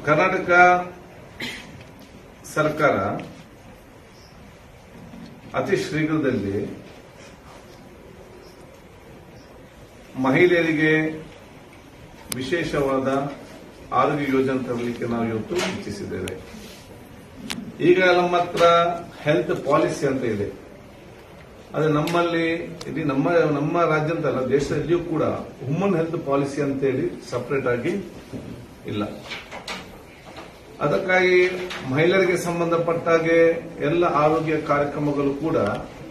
ಕರ್ನಾಟಕ ಸರ್ಕಾರ ಅತಿ ಶೀಘ್ರದಲ್ಲಿ ಮಹಿಳೆಯರಿಗೆ ವಿಶೇಷವಾದ ಆರೋಗ್ಯ ಯೋಜನೆ ತರಲಿಕ್ಕೆ ನಾವು ಇವತ್ತು ಇಚ್ಛಿಸಿದ್ದೇವೆ. ಈಗ ನಮ್ಮ ಹತ್ರ ಹೆಲ್ತ್ ಪಾಲಿಸಿ ಅಂತ ಇದೆ. ಅದು ನಮ್ಮಲ್ಲಿ ಇಲ್ಲಿ ನಮ್ಮ ರಾಜ್ಯ ಅಂತಲ್ಲ, ದೇಶದಲ್ಲಿಯೂ ಕೂಡ ವುಮನ್ ಹೆಲ್ತ್ ಪಾಲಿಸಿ ಅಂತೇಳಿ ಸಪರೇಟ್ ಆಗಿ ಇಲ್ಲ. ಅದಕ್ಕಾಗಿ ಮಹಿಳೆಯರಿಗೆ ಸಂಬಂಧಪಟ್ಟಾಗೆ ಎಲ್ಲ ಆರೋಗ್ಯ ಕಾರ್ಯಕ್ರಮಗಳು ಕೂಡ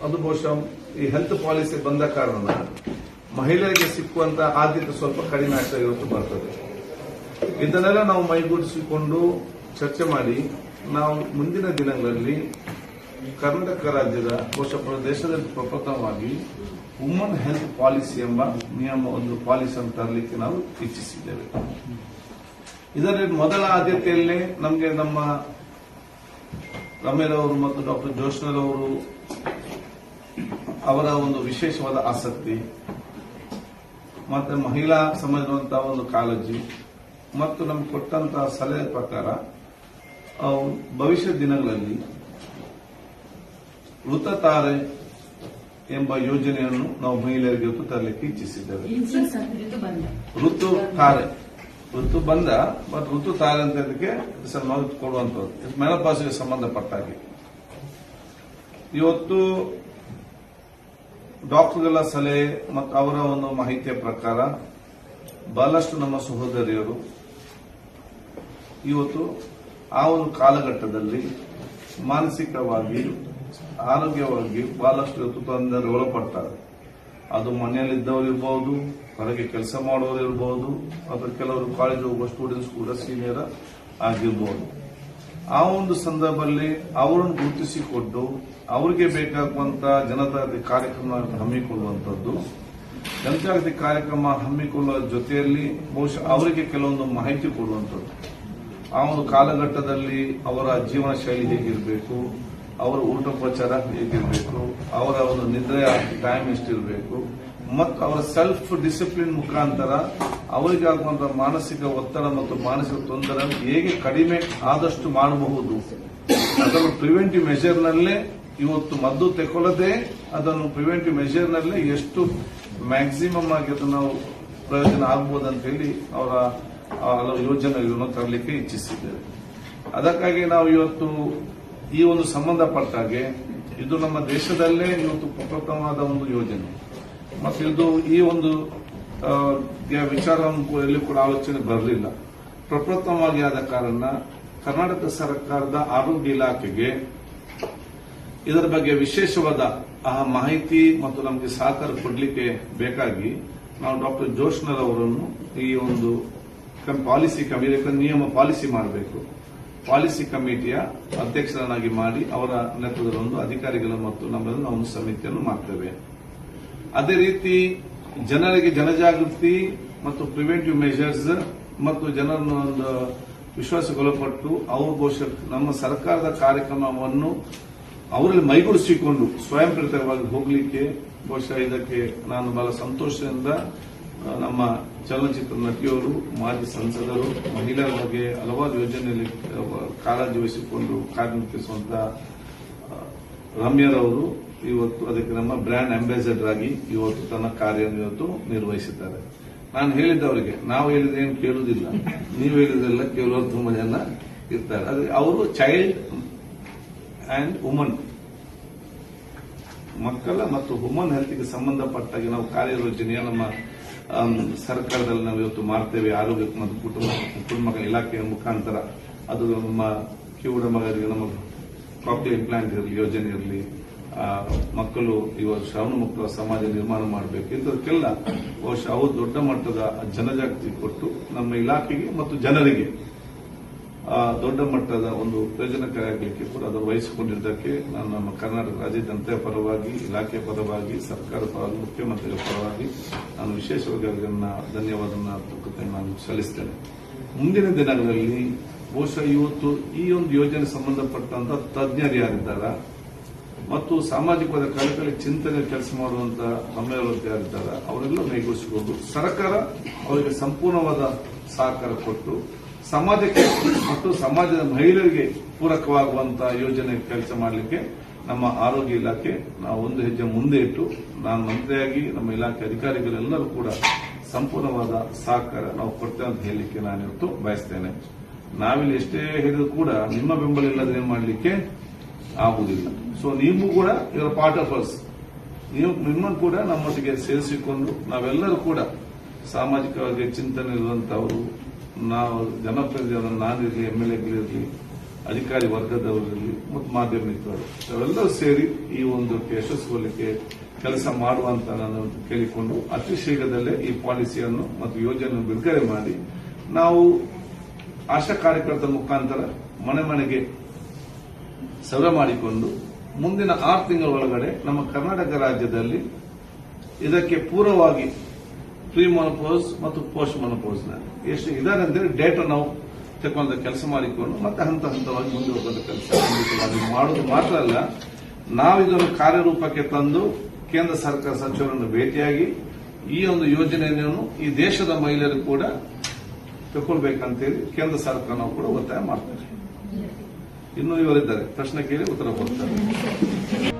ಅದು ಬಹುಶಃ ಈ ಹೆಲ್ತ್ ಪಾಲಿಸಿ ಬಂದ ಕಾರಣ ಮಹಿಳೆಯರಿಗೆ ಸಿಕ್ಕುವಂತ ಆದ್ಯತೆ ಸ್ವಲ್ಪ ಕಡಿಮೆ ಆಗ್ತಾ ಇವತ್ತು ಬರ್ತದೆ. ಇದನ್ನೆಲ್ಲ ನಾವು ಮೈಗೂಡಿಸಿಕೊಂಡು ಚರ್ಚೆ ಮಾಡಿ ನಾವು ಮುಂದಿನ ದಿನಗಳಲ್ಲಿ ಕರ್ನಾಟಕ ರಾಜ್ಯದ ಬಹುಶಃ ದೇಶದಲ್ಲಿ ಪ್ರಪ್ರಥಮವಾಗಿ ವುಮನ್ ಹೆಲ್ತ್ ಪಾಲಿಸಿ ಎಂಬ ಒಂದು ಪಾಲಿಸಿ ಅಂತ ತರಲಿಕ್ಕೆ ನಾವು ಇಚ್ಛಿಸಿದ್ದೇವೆ. ಇದರಲ್ಲಿ ಮೊದಲ ಆದ್ಯತೆಯಲ್ಲಿ ನಮಗೆ ನಮ್ಮ ರಮ್ಯರವರು ಮತ್ತು ಡಾಕ್ಟರ್ ಜೋಶ್ನರವರು ಅವರ ಒಂದು ವಿಶೇಷವಾದ ಆಸಕ್ತಿ ಮತ್ತೆ ಮಹಿಳಾ ಸಮಾಜದಂತಹ ಒಂದು ಕಾಳಜಿ ಮತ್ತು ನಮ್ಗೆ ಕೊಟ್ಟಂತಹ ಸಲಹೆ ಪ್ರಕಾರ ಭವಿಷ್ಯ ದಿನಗಳಲ್ಲಿ ಋತುತಾರೆ ಎಂಬ ಯೋಜನೆಯನ್ನು ನಾವು ಮಹಿಳೆಯರಿಗೆ ತರಲಿಕ್ಕೆ ಇಚ್ಛಿಸಿದ್ದೇವೆ. ಋತು ಬಂದ ಬಟ್ ಋತು ತಾರೆ ಅಂತ ಇದಕ್ಕೆ ಕೊಡುವಂತದ್ದು ಮೆನೋಪಾಸ್ಗೆ ಸಂಬಂಧಪಟ್ಟಾಗೆ ಇವತ್ತು ಡಾಕ್ಟರ್ಗಳ ಸಲಹೆ ಮತ್ತು ಅವರ ಒಂದು ಮಾಹಿತಿಯ ಪ್ರಕಾರ ಬಹಳಷ್ಟು ನಮ್ಮ ಸಹೋದರಿಯರು ಇವತ್ತು ಆ ಒಂದು ಕಾಲಘಟ್ಟದಲ್ಲಿ ಮಾನಸಿಕವಾಗಿ ಆರೋಗ್ಯವಾಗಿ ಬಹಳಷ್ಟು ಇವತ್ತು ತೊಂದರೆ ಒಳಪಡ್ತಾರೆ. ಅದು ಮನೆಯಲ್ಲಿದ್ದವರು ಇರಬಹುದು, ಹೊರಗೆ ಕೆಲಸ ಮಾಡೋರು ಇರಬಹುದು, ಅಥವಾ ಕೆಲವರು ಕಾಲೇಜ್ ಹೋಗುವ ಸ್ಟೂಡೆಂಟ್ಸ್ ಕೂಡ ಸೀನಿಯರ್ ಆಗಿರಬಹುದು. ಆ ಒಂದು ಸಂದರ್ಭದಲ್ಲಿ ಅವರನ್ನು ಗುರುತಿಸಿಕೊಂಡು ಅವರಿಗೆ ಬೇಕಾಗುವಂತ ಜನಜಾಗೃತಿ ಕಾರ್ಯಕ್ರಮ ಹಮ್ಮಿಕೊಳ್ಳುವಂಥದ್ದು, ಜನಜಾಗೃತಿ ಕಾರ್ಯಕ್ರಮ ಹಮ್ಮಿಕೊಳ್ಳುವ ಜೊತೆಯಲ್ಲಿ ಬಹುಶಃ ಅವರಿಗೆ ಕೆಲವೊಂದು ಮಾಹಿತಿ ಕೊಡುವಂಥದ್ದು, ಆ ಒಂದು ಕಾಲಘಟ್ಟದಲ್ಲಿ ಅವರ ಜೀವನ ಶೈಲಿ ಹೇಗಿರಬೇಕು, ಅವರ ಊಟೋಪಚಾರ ಹೇಗಿರಬೇಕು, ಅವರ ಒಂದು ನಿದ್ರೆಯ ಟೈಮ್ ಎಷ್ಟಿರಬೇಕು ಮತ್ತು ಅವರ ಸೆಲ್ಫ್ ಡಿಸಿಪ್ಲಿನ್ ಮುಖಾಂತರ ಅವರಿಗಾಗುವಂತಹ ಮಾನಸಿಕ ಒತ್ತಡ ಮತ್ತು ಮಾನಸಿಕ ತೊಂದರೆ ಹೇಗೆ ಕಡಿಮೆ ಆದಷ್ಟು ಮಾಡಬಹುದು, ಅದನ್ನು ಪ್ರಿವೆಂಟಿವ್ ಮೆಷರ್ನಲ್ಲೇ ಇವತ್ತು ಮದ್ದು ತೆಗೊಳ್ಳದೆ ಅದನ್ನು ಪ್ರಿವೆಂಟಿವ್ ಮೆಷರ್ನಲ್ಲೇ ಎಷ್ಟು ಮ್ಯಾಕ್ಸಿಮಮ್ ಆಗಿ ಅದನ್ನು ಪ್ರಯೋಜನ ಆಗಬಹುದು ಅಂತ ಹೇಳಿ ಅವರ ಹಲವು ಯೋಜನೆಗಳನ್ನು ತರಲಿಕ್ಕೆ ಇಚ್ಛಿಸಿದ್ದೇವೆ. ಅದಕ್ಕಾಗಿ ನಾವು ಇವತ್ತು ಈ ಒಂದು ಸಂಬಂಧಪಟ್ಟಾಗೆ ಇದು ನಮ್ಮ ದೇಶದಲ್ಲೇ ಇವತ್ತು ಪ್ರಪ್ರಥಮವಾದ ಒಂದು ಯೋಜನೆ ಮತ್ತು ಇದು ಈ ಒಂದು ವಿಚಾರವನ್ನು ಎಲ್ಲಿ ಕೂಡ ಆಲೋಚನೆ ಬರಲಿಲ್ಲ. ಪ್ರಪ್ರಥಮವಾಗಿ ಆದ ಕಾರಣ ಕರ್ನಾಟಕ ಸರ್ಕಾರದ ಆರೋಗ್ಯ ಇಲಾಖೆಗೆ ಇದರ ಬಗ್ಗೆ ವಿಶೇಷವಾದ ಮಾಹಿತಿ ಮತ್ತು ನಮಗೆ ಸಹಕಾರ ಕೊಡಲಿಕ್ಕೆ ಬೇಕಾಗಿ ನಾವು ಡಾಕ್ಟರ್ ಜೋಶ್ನರ್ ಅವರನ್ನು ಈ ಒಂದು ಪಾಲಿಸಿ ಕಮಿಟಿ ನಿಯಮ ಪಾಲಿಸಿ ಮಾಡಬೇಕು, ಪಾಲಿಸಿ ಕಮಿಟಿಯ ಅಧ್ಯಕ್ಷರನ್ನಾಗಿ ಮಾಡಿ ಅವರ ನೇತೃತ್ವದ ಒಂದು ಅಧಿಕಾರಿಗಳ ಮತ್ತು ನಮ್ಮನ್ನು ಒಂದು ಸಮಿತಿಯನ್ನು ಮಾಡ್ತೇವೆ. ಅದೇ ರೀತಿ ಜನರಿಗೆ ಜನಜಾಗೃತಿ ಮತ್ತು ಪ್ರಿವೆಂಟಿವ್ ಮೆಷರ್ಸ್ ಮತ್ತು ಜನರನ್ನು ಒಂದು ವಿಶ್ವಾಸಗೊಳಪಟ್ಟು ಅವರು ಬಹುಶಃ ನಮ್ಮ ಸರ್ಕಾರದ ಕಾರ್ಯಕ್ರಮವನ್ನು ಅವರಲ್ಲಿ ಮೈಗೂಡಿಸಿಕೊಂಡು ಸ್ವಯಂ ಪ್ರೇರಿತವಾಗಿ ಹೋಗಲಿಕ್ಕೆ ಬಹುಶಃ ಇದಕ್ಕೆ ನಾನು ಬಹಳ ಸಂತೋಷದಿಂದ ನಮ್ಮ ಚಲನಚಿತ್ರ ನಟಿಯರು, ಮಾಜಿ ಸಂಸದರು, ಮಹಿಳೆಯರ ಬಗ್ಗೆ ಹಲವಾರು ಯೋಜನೆಯಲ್ಲಿ ಕಾಳಜಿ ವಹಿಸಿಕೊಂಡು ಕಾರ್ಯನಿರ್ವಹಿಸುವಂತಹ ರಮ್ಯರವರು ಇವತ್ತು ಅದಕ್ಕೆ ನಮ್ಮ ಬ್ರ್ಯಾಂಡ್ ಅಂಬಾಸಿಡರ್ ಆಗಿ ಇವತ್ತು ತನ್ನ ಕಾರ್ಯವನ್ನು ನಿರ್ವಹಿಸಿದ್ದಾರೆ. ನಾನು ಹೇಳಿದ್ದವರಿಗೆ ನಾವು ಹೇಳಿದ್ರೆ ಏನು ಕೇಳುವುದಿಲ್ಲ, ನೀವು ಹೇಳಿದ್ರೆಲ್ಲ ಕೇಳುವವರು ತುಂಬಾ ಜನ ಇರ್ತಾರೆ. ಅವರು ಚೈಲ್ಡ್ ಅಂಡ್ ವುಮನ್, ಮಕ್ಕಳ ಮತ್ತು ವುಮನ್ ಹೆಲ್ತ್ಗೆ ಸಂಬಂಧಪಟ್ಟಾಗಿ ನಾವು ಕಾರ್ಯಯೋಜನೆಯ ನಮ್ಮ ಸರ್ಕಾರದಲ್ಲಿ ನಾವು ಇವತ್ತು ಮಾಡ್ತೇವೆ. ಆರೋಗ್ಯ ಮತ್ತು ಕುಟುಂಬ ಇಲಾಖೆಯ ಮುಖಾಂತರ ಅದು ನಮ್ಮ ಕಿವುಡ ಮಗರಿಗೆ ನಮ್ಮ ಕಾಕ್ಲಿಯರ್ ಇಂಪ್ಲಾಂಟ್ ಇರಲಿ, ಯೋಜನೆ ಇರಲಿ, ಮಕ್ಕಳು ಇವತ್ತು ಶ್ರವಣ ಮುಕ್ತ ಸಮಾಜ ನಿರ್ಮಾಣ ಮಾಡಬೇಕು, ಇಂಥದಕ್ಕೆಲ್ಲ ಬಹುಶಃ ಅವು ದೊಡ್ಡ ಮಟ್ಟದ ಜನಜಾಗೃತಿ ಕೊಟ್ಟು ನಮ್ಮ ಇಲಾಖೆಗೆ ಮತ್ತು ಜನರಿಗೆ ದೊಡ್ಡ ಮಟ್ಟದ ಒಂದು ಪ್ರಯೋಜನಕಾರಿಯಾಗಲಿಕ್ಕೆ ಕೂಡ ಅದನ್ನು ವಹಿಸಿಕೊಂಡಿದ್ದಕ್ಕೆ ನಾನು ನಮ್ಮ ಕರ್ನಾಟಕ ರಾಜ್ಯ ಜನತೆಯ ಪರವಾಗಿ, ಇಲಾಖೆಯ ಪರವಾಗಿ, ಸರ್ಕಾರದ ಪರವಾಗಿ, ಮುಖ್ಯಮಂತ್ರಿಗಳ ಪರವಾಗಿ ನಾನು ವಿಶೇಷವಾಗಿ ಅವರನ್ನ ಧನ್ಯವಾದ ನಾನು ಸಲ್ಲಿಸ್ತೇನೆ. ಮುಂದಿನ ದಿನಗಳಲ್ಲಿ ಬಹುಶಃ ಇವತ್ತು ಈ ಒಂದು ಯೋಜನೆ ಸಂಬಂಧಪಟ್ಟಂತ ತಜ್ಞರು ಯಾರಿದ್ದಾರೆ ಮತ್ತು ಸಾಮಾಜಿಕವಾದ ಕಳಕಳಿ ಚಿಂತನೆ ಕೆಲಸ ಮಾಡುವಂತಹ ಗಮನಗಳು ಯಾರಿದ್ದಾರೆ ಅವರೆಲ್ಲ ಮೈಗೂಡಿಸಿಕೊಂಡು ಸರ್ಕಾರ ಅವರಿಗೆ ಸಂಪೂರ್ಣವಾದ ಸಹಕಾರ ಕೊಟ್ಟು ಸಮಾಜಕ್ಕೆ ಮತ್ತು ಸಮಾಜದ ಮಹಿಳೆಯರಿಗೆ ಪೂರಕವಾಗುವಂತಹ ಯೋಜನೆ ಕೆಲಸ ಮಾಡಲಿಕ್ಕೆ ನಮ್ಮ ಆರೋಗ್ಯ ಇಲಾಖೆ ನಾವು ಒಂದು ಹೆಜ್ಜೆ ಮುಂದೆ ಇಟ್ಟು ನಾನು ಮಂತ್ರಿಯಾಗಿ ನಮ್ಮ ಇಲಾಖೆ ಅಧಿಕಾರಿಗಳೆಲ್ಲರೂ ಕೂಡ ಸಂಪೂರ್ಣವಾದ ಸಹಕಾರ ನಾವು ಕೊಡ್ತೇವೆ ಅಂತ ಹೇಳಲಿಕ್ಕೆ ನಾನು ಇವತ್ತು ಬಯಸ್ತೇನೆ. ನಾವಿಲ್ಲಿ ಎಷ್ಟೇ ಹೇಳಿದ್ರು ಕೂಡ ನಿಮ್ಮ ಬೆಂಬಲ ಇಲ್ಲದೆ ಏನ್ ಮಾಡಲಿಕ್ಕೆ ಆಗುವುದಿಲ್ಲ. ಸೊ ನೀವು ಕೂಡ ಇವರ ಪಾರ್ಟ್ ಆಫ್ ಅಸ್, ನಿಮ್ಮನ್ನು ಕೂಡ ನಮ್ಮೊಟ್ಟಿಗೆ ಸೇರಿಸಿಕೊಂಡು ನಾವೆಲ್ಲರೂ ಕೂಡ ಸಾಮಾಜಿಕವಾಗಿ ಚಿಂತನೆ ಇರುವಂತವರು, ನಾವು ಜನಪ್ರತಿನಿಧಿಗಳನ್ನು ನಾನಿರಲಿ, MLAಗಳಿರಲಿ, ಅಧಿಕಾರಿ ವರ್ಗದವರಿರಲಿ ಮತ್ತು ಮಾಧ್ಯಮ ಮಿತ್ರರು ಅವೆಲ್ಲರೂ ಸೇರಿ ಈ ಒಂದು ಯಶಸ್ವಿಗೊಳ್ಳಲಿಕ್ಕೆ ಕೆಲಸ ಮಾಡುವಂತ ನಾನು ಕೇಳಿಕೊಂಡು ಅತಿ ಶೀಘ್ರದಲ್ಲೇ ಈ ಪಾಲಿಸಿಯನ್ನು ಮತ್ತು ಯೋಜನೆಯನ್ನು ಬಿಡುಗಡೆ ಮಾಡಿ ನಾವು ಆಶಾ ಕಾರ್ಯಕರ್ತರ ಮುಖಾಂತರ ಮನೆ ಮನೆಗೆ ಸರ್ವೆ ಮಾಡಿಕೊಂಡು ಮುಂದಿನ 6 ತಿಂಗಳ ಒಳಗಡೆ ನಮ್ಮ ಕರ್ನಾಟಕ ರಾಜ್ಯದಲ್ಲಿ ಇದಕ್ಕೆ ಪೂರ್ವವಾಗಿ ಪ್ರೀ ಮೊನೋಪೋಸ್ ಮತ್ತು ಪೋಸ್ಟ್ ಮೊನೋಪೋಸ್ ಎಷ್ಟು ಇದಾರೆ ಅಂತೇಳಿ ಡೇಟಾ ನಾವು ತಗೊಂಡ ಕೆಲಸ ಮಾಡಿಕೊಂಡು ಮತ್ತೆ ಹಂತವಾಗಿ ಮುಂದೆ ಹೋಗುವಂತ ಕೆಲಸ ಮಾಡುವುದು ಮಾತ್ರ ಅಲ್ಲ, ನಾವು ಇದನ್ನು ಕಾರ್ಯರೂಪಕ್ಕೆ ತಂದು ಕೇಂದ್ರ ಸರ್ಕಾರ ಸಚಿವರನ್ನು ಭೇಟಿಯಾಗಿ ಈ ಒಂದು ಯೋಜನೆಯನ್ನು ಈ ದೇಶದ ಮಹಿಳೆಯರು ಕೂಡ ತಗೊಳ್ಬೇಕಂತೇಳಿ ಕೇಂದ್ರ ಸರ್ಕಾರ ನಾವು ಕೂಡ ಒತ್ತಾಯ ಮಾಡ್ತಾರೆ. ಇನ್ನೂ ಇವರಿದ್ದಾರೆ, ಪ್ರಶ್ನೆ ಕೇಳಿ ಉತ್ತರ ಕೊಡ್ತಾರೆ.